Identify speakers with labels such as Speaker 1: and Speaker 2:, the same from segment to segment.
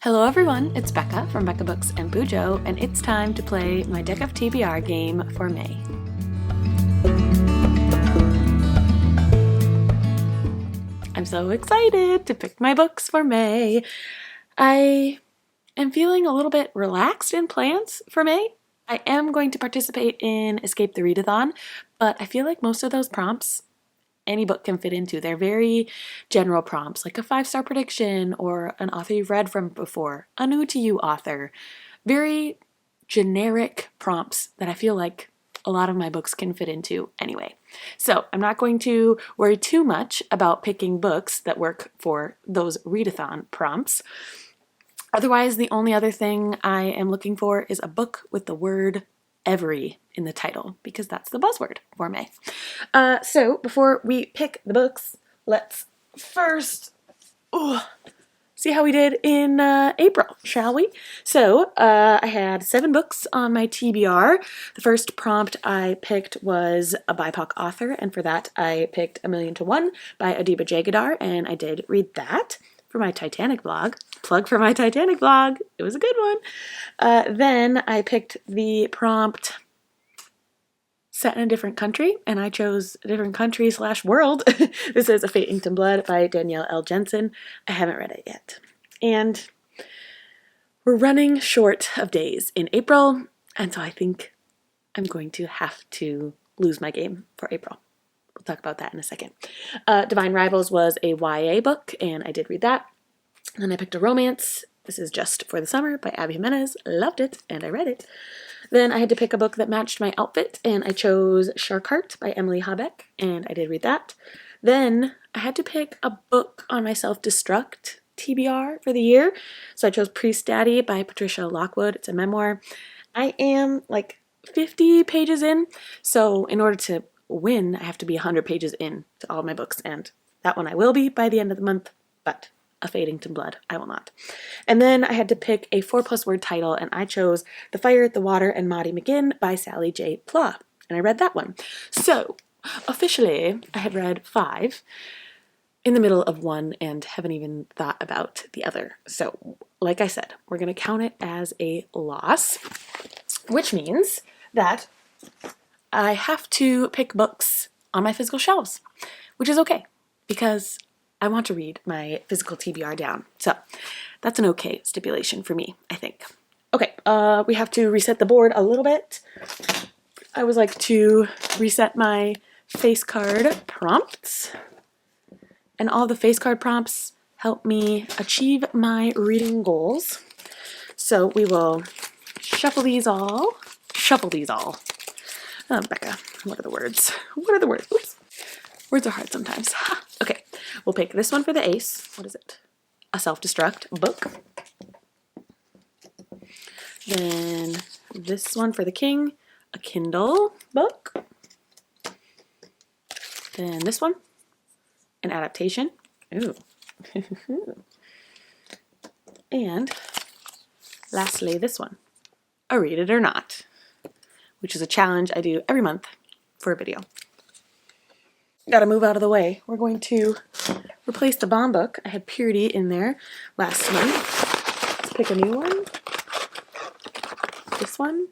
Speaker 1: Hello everyone, it's Becca from Becca Books and Bujo, and it's time to play my deck of TBR game for May. I'm so excited to pick my books for May. I am feeling a little bit relaxed in plans for May. I am going to participate in Escape the READATHON, but I feel like most of those prompts any book can fit into. They're very general prompts, like a 5-star prediction or an author you've read from before, a new to you author. Very generic prompts that I feel like a lot of my books can fit into anyway. So I'm not going to worry too much about picking books that work for those readathon prompts. Otherwise, the only other thing I am looking for is a book with the word every in the title, because that's the buzzword for May. So before we pick the books, let's first see how we did in April, shall we? So I had 7 books on my TBR. The first prompt I picked was a BIPOC author, and for that I picked A Million to One by Adiba Jagadar, and I did read that for my Titanic blog. Plug for my Titanic blog. It was a good one. Then I picked the prompt set in a different country, and I chose a different country / world. This is A Fate Inked in Blood by Danielle L. Jensen. I haven't read it yet. And we're running short of days in April, and so I think I'm going to have to lose my game for April. We'll talk about that in a second. Divine Rivals was a YA book, and I did read that. And then I picked a romance. This is Just for the Summer by Abby Jimenez. Loved it, and I read it. Then I had to pick a book that matched my outfit, and I chose Shark Heart by Emily Habeck, and I did read that. Then I had to pick a book on my self-destruct TBR for the year, so I chose Priest Daddy by Patricia Lockwood. It's a memoir. I am like 50 pages in, so in order to win, I have to be 100 pages in to all of my books, and that one I will be by the end of the month, but A Fate Inked in Blood, I will not. And then I had to pick a 4+ word title, and I chose The Fire, the Water, and Maddi McGinn by Sally J. Pla, and I read that one. So, officially, I had read 5 in the middle of one and haven't even thought about the other. So, like I said, we're going to count it as a loss, which means that I have to pick books on my physical shelves, which is okay, because I want to read my physical TBR down. So that's an okay stipulation for me, I think. Okay, we have to reset the board a little bit. I always like to reset my face card prompts. And all the face card prompts help me achieve my reading goals. So we will shuffle these all. Becca, what are the words? What are the words? Oops. Words are hard sometimes. Okay, we'll pick this one for the ace. What is it? A self-destruct book. Then this one for the king, a Kindle book. Then this one, an adaptation. Ooh. And lastly, this one, a Read It or Not, which is a challenge I do every month for a video. Gotta move out of the way. We're going to replace the bomb book. I had Purity in there last month. Let's pick a new one. This one.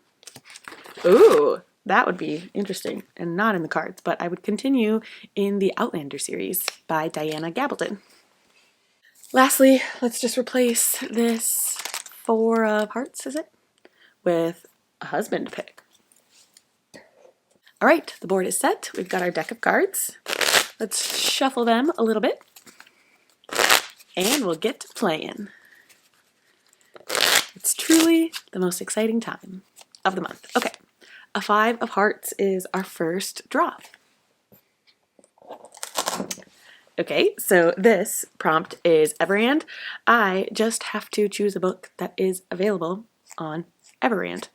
Speaker 1: Ooh, that would be interesting and not in the cards, but I would continue in the Outlander series by Diana Gabaldon. Lastly, let's just replace this 4 of Hearts, is it? With a husband pick. All right, the board is set. We've got our deck of cards. Let's shuffle them a little bit, and we'll get to playing. It's truly the most exciting time of the month. Okay, a 5 of Hearts is our first draw. Okay, so this prompt is Everand. I just have to choose a book that is available on Everand,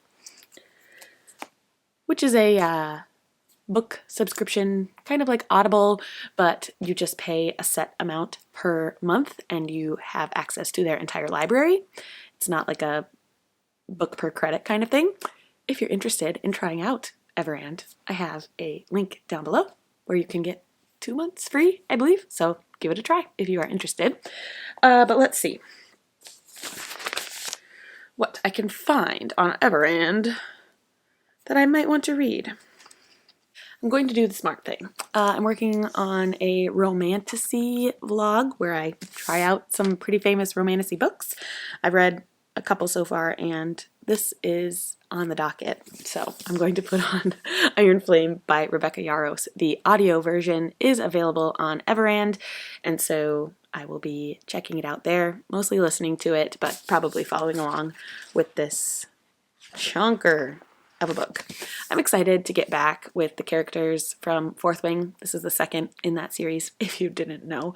Speaker 1: which is a book subscription, kind of like Audible, but you just pay a set amount per month and you have access to their entire library. It's not like a book per credit kind of thing. If you're interested in trying out Everand, I have a link down below where you can get 2 months free, I believe. So give it a try if you are interested. But let's see. what I can find on Everand that I might want to read. I'm going to do the smart thing. I'm working on a romantasy vlog where I try out some pretty famous romantasy books. I've read a couple so far, and this is on the docket. So I'm going to put on Iron Flame by Rebecca Yarros. The audio version is available on Everand, and so I will be checking it out there, mostly listening to it, but probably following along with this chunker of a book. I'm excited to get back with the characters from Fourth Wing. This is the second in that series, if you didn't know.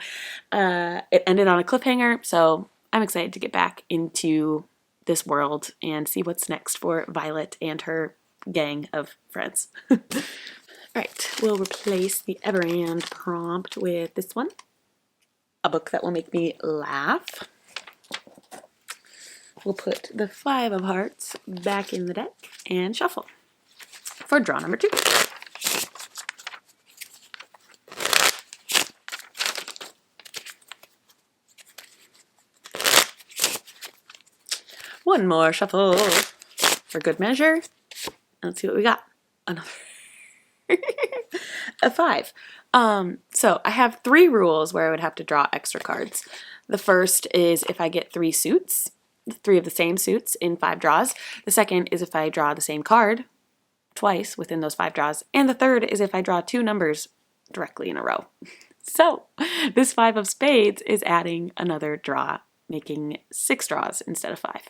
Speaker 1: It ended on a cliffhanger, so I'm excited to get back into this world and see what's next for Violet and her gang of friends. Alright, we'll replace the Everand prompt with this one. A book that will make me laugh. We'll put the 5 of hearts back in the deck and shuffle for draw number 2. One more shuffle for good measure. Let's see what we got. Another a 5. So I have 3 rules where I would have to draw extra cards. The first is if I get 3 suits, 3 of the same suits in 5 draws. The second is if I draw the same card twice within those 5 draws. And the third is if I draw 2 numbers directly in a row. So this 5 of spades is adding another draw, making 6 draws instead of 5.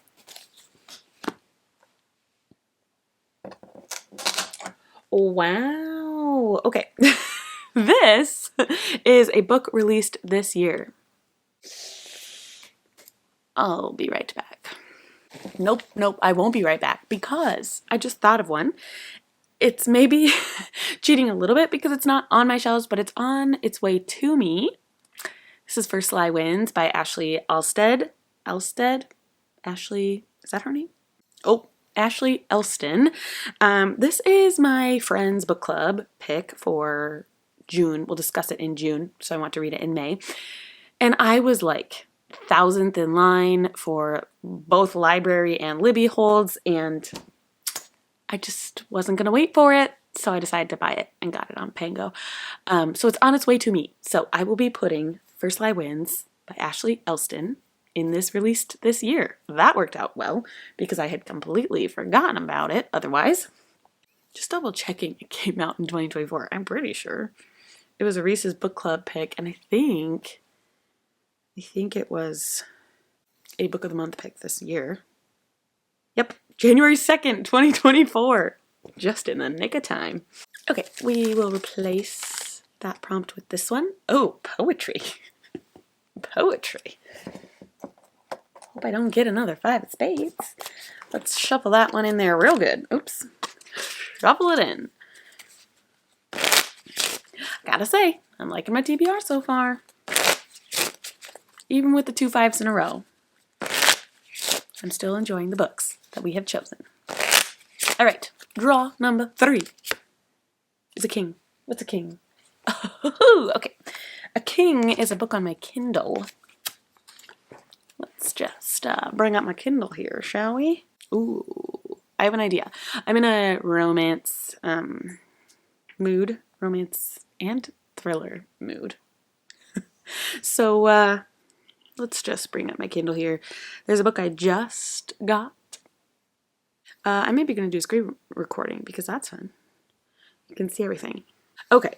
Speaker 1: Wow. Okay. This is a book released this year. I'll be right back. Nope, I won't be right back because I just thought of one. It's maybe cheating a little bit because it's not on my shelves, but it's on its way to me. This is For Sly Wins by Ashley Alstead. Ashley, is that her name? Oh, Ashley Elston. This is my friend's book club pick for June. We'll discuss it in June, so I want to read it in May. And I was like 1,000th in line for both library and Libby holds, and I just wasn't going to wait for it, so I decided to buy it and got it on Pango. So it's on its way to me. So I will be putting For Sly Wins by Ashley Elston in this released this year. That worked out well because I had completely forgotten about it otherwise. Just double checking it came out in 2024. I'm pretty sure. It was a Reese's Book Club pick, and I think it was a Book of the Month pick this year. Yep, January 2nd, 2024. Just in the nick of time. Okay, we will replace that prompt with this one. Oh, poetry. Poetry. Hope I don't get another 5 of spades. Let's shuffle that one in there real good. Oops. Shuffle it in. Gotta say, I'm liking my TBR so far. Even with the 2 5s in a row, I'm still enjoying the books that we have chosen. All right, draw number 3 is a king. What's a king? Oh, okay. A king is a book on my Kindle. Let's just bring up my Kindle here, shall we? Ooh, I have an idea. I'm in a romance mood, romance and thriller mood. So let's just bring up my Kindle here. There's a book I just got. I may be going to do a screen recording because that's fun. You can see everything. Okay.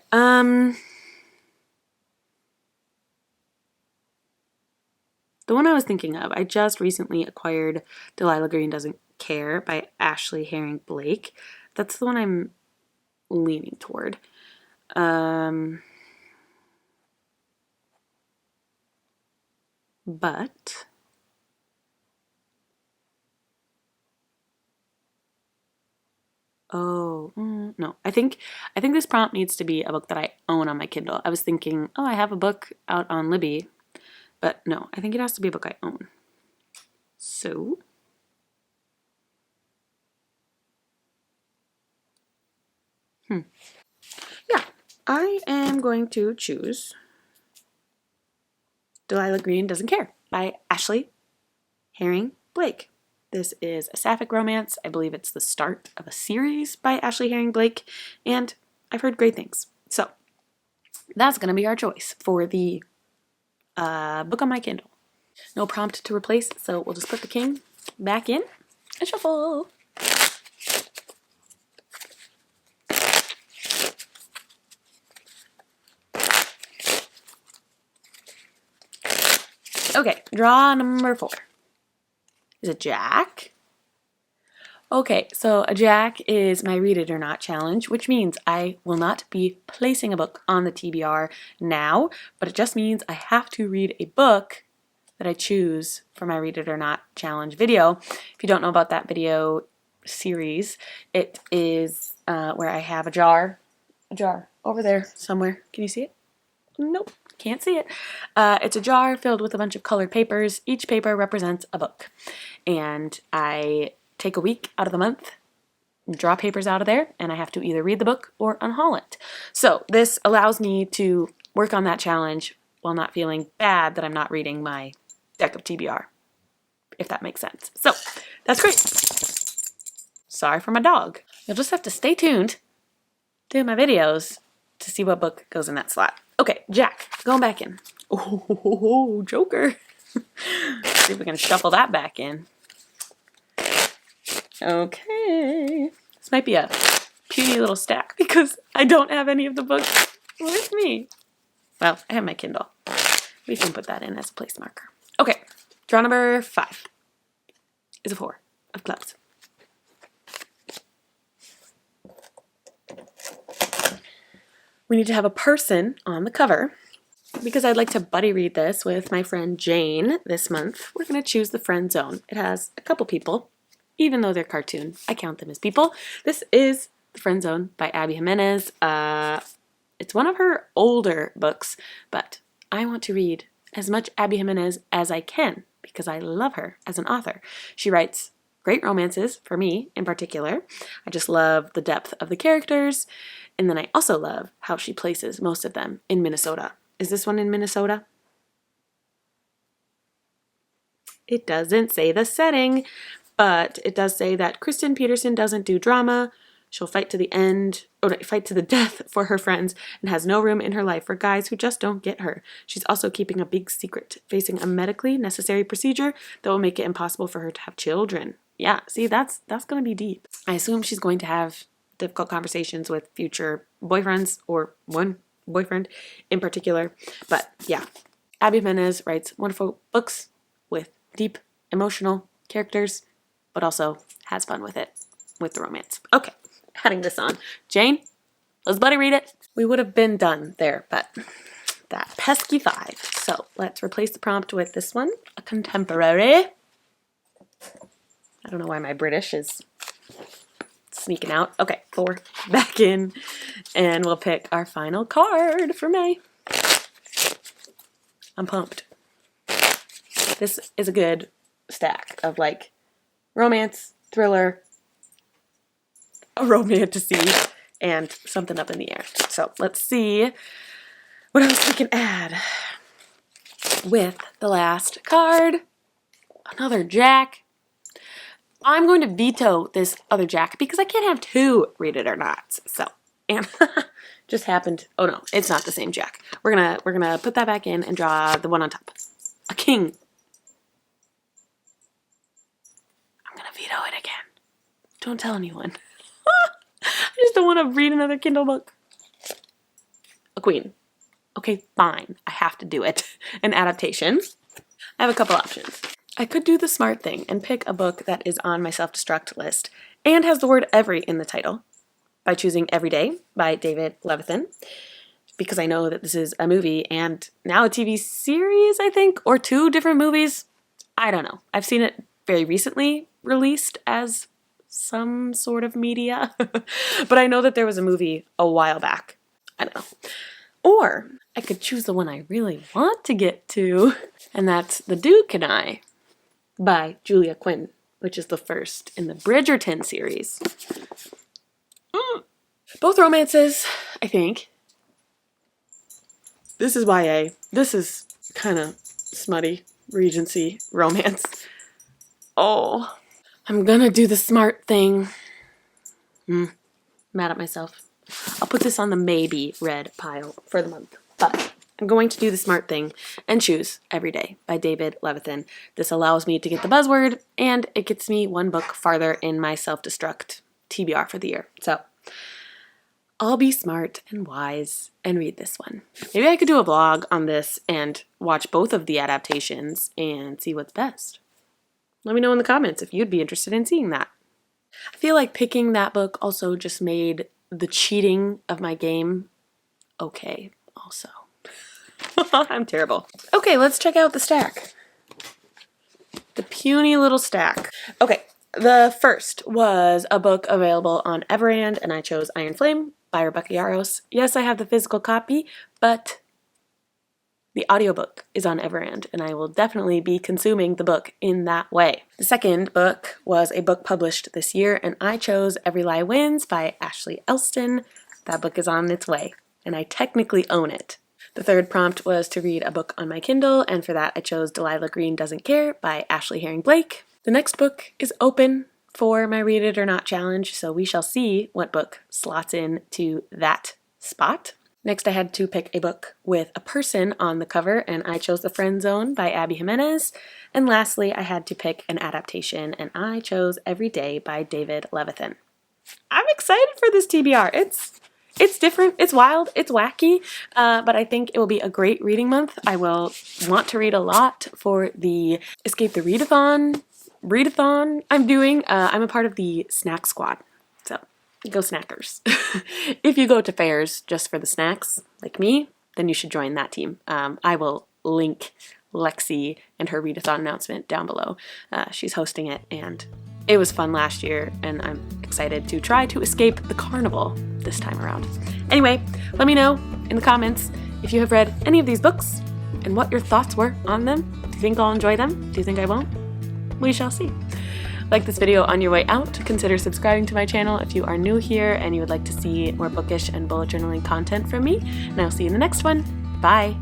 Speaker 1: The one I was thinking of, I just recently acquired Delilah Green Doesn't Care by Ashley Herring Blake. That's the one I'm leaning toward. But no. I think this prompt needs to be a book that I own on my Kindle. I was thinking, oh, I have a book out on Libby. But no, I think it has to be a book I own. So yeah, I am going to choose Delilah Green Doesn't Care by Ashley Herring Blake. This is a sapphic romance. I believe it's the start of a series by Ashley Herring Blake, and I've heard great things. So that's going to be our choice for the book on my Kindle. No prompt to replace, so we'll just put the king back in and shuffle. Okay, draw number 4. Is it Jack? Okay, so a Jack is my Read It or Not challenge, which means I will not be placing a book on the TBR now, but it just means I have to read a book that I choose for my Read It or Not challenge video. If you don't know about that video series, it is where I have a jar over there somewhere. Can you see it? Nope, can't see it. It's a jar filled with a bunch of colored papers. Each paper represents a book, and I take a week out of the month, draw papers out of there, and I have to either read the book or unhaul it. So this allows me to work on that challenge while not feeling bad that I'm not reading my deck of TBR, if that makes sense. So that's great. Sorry for my dog. You'll just have to stay tuned to my videos to see what book goes in that slot. Okay, Jack, going back in. Oh, Joker. See if we can shuffle that back in. Okay. This might be a puny little stack because I don't have any of the books with me. Well, I have my Kindle. We can put that in as a place marker. Okay, draw number 5 is a 4 of clubs. We need to have a person on the cover. Because I'd like to buddy read this with my friend Jane this month, we're going to choose the friend zone. It has a couple people. Even though they're cartoon, I count them as people. This is The Friend Zone by Abby Jimenez. It's one of her older books, but I want to read as much Abby Jimenez as I can because I love her as an author. She writes great romances, for me in particular. I just love the depth of the characters, and then I also love how she places most of them in Minnesota. Is this one in Minnesota? It doesn't say the setting, but it does say that Kristen Peterson doesn't do drama. She'll fight to the end, or fight to the death for her friends, and has no room in her life for guys who just don't get her. She's also keeping a big secret, facing a medically necessary procedure that will make it impossible for her to have children. Yeah, see, that's going to be deep. I assume she's going to have difficult conversations with future boyfriends, or one boyfriend in particular. But yeah, Abby Jimenez writes wonderful books with deep, emotional characters, but also has fun with it, with the romance. Okay, adding this on. Jane, let's buddy read it. We would have been done there, but that pesky 5. So let's replace the prompt with this one, a contemporary. I don't know why my British is sneaking out. Okay, 4 back in, and we'll pick our final card for May. I'm pumped. This is a good stack of like romance, thriller, a romantasy, and something up in the air. So let's see what else we can add with the last card. Another Jack. I'm going to veto this other Jack because I can't have 2 Read It or Nots. So, and just happened. Oh no, it's not the same Jack. We're gonna put that back in and draw the one on top. A king. I'm gonna veto it again. Don't tell anyone. I just don't want to read another Kindle book. A queen. Okay, fine. I have to do it. An adaptation. I have a couple options. I could do the smart thing and pick a book that is on my self-destruct list and has the word every in the title by choosing Every Day by David Levithan, because I know that this is a movie and now a TV series, I think, or 2 different movies. I don't know. I've seen it very recently released as some sort of media, but I know that there was a movie a while back. I don't know. Or I could choose the one I really want to get to, and that's The Duke and I by Julia Quinn, which is the first in the Bridgerton series. Both romances, I think. This is YA. This is kind of smutty Regency romance. Oh, I'm gonna do the smart thing. Mad at myself. I'll put this on the maybe read pile for the month. But I'm going to do the smart thing and choose Every Day by David Levithan. This allows me to get the buzzword, and it gets me one book farther in my self-destruct TBR for the year. So I'll be smart and wise and read this one. Maybe I could do a vlog on this and watch both of the adaptations and see what's best. Let me know in the comments if you'd be interested in seeing that. I feel like picking that book also just made the cheating of my game okay also. I'm terrible. Okay, let's check out the stack. The puny little stack. Okay, the first was a book available on Everand, and I chose Iron Flame by Rebecca Yarros. Yes, I have the physical copy, but the audiobook is on Everand, and I will definitely be consuming the book in that way. The second book was a book published this year, and I chose Every Lie Wins by Ashley Elston. That book is on its way, and I technically own it. The third prompt was to read a book on my Kindle, and for that I chose Delilah Green Doesn't Care by Ashley Herring Blake. The next book is open for my Read It or Not challenge, so we shall see what book slots in to that spot. Next, I had to pick a book with a person on the cover, and I chose The Friend Zone by Abby Jimenez. And lastly, I had to pick an adaptation, and I chose Every Day by David Levithan. I'm excited for this TBR. It's different, it's wild, it's wacky, but I think it will be a great reading month. I will want to read a lot for the Escape the Readathon I'm doing. I'm a part of the Snack Squad, so go snackers. If you go to fairs just for the snacks, like me, then you should join that team. I will link Lexi and her readathon announcement down below. She's hosting it, and it was fun last year, and I'm excited to try to escape the carnival this time around. Anyway, let me know in the comments if you have read any of these books and what your thoughts were on them. Do you think I'll enjoy them? Do you think I won't? We shall see. Like this video on your way out. Consider subscribing to my channel if you are new here and you would like to see more bookish and bullet journaling content from me. And I'll see you in the next one. Bye!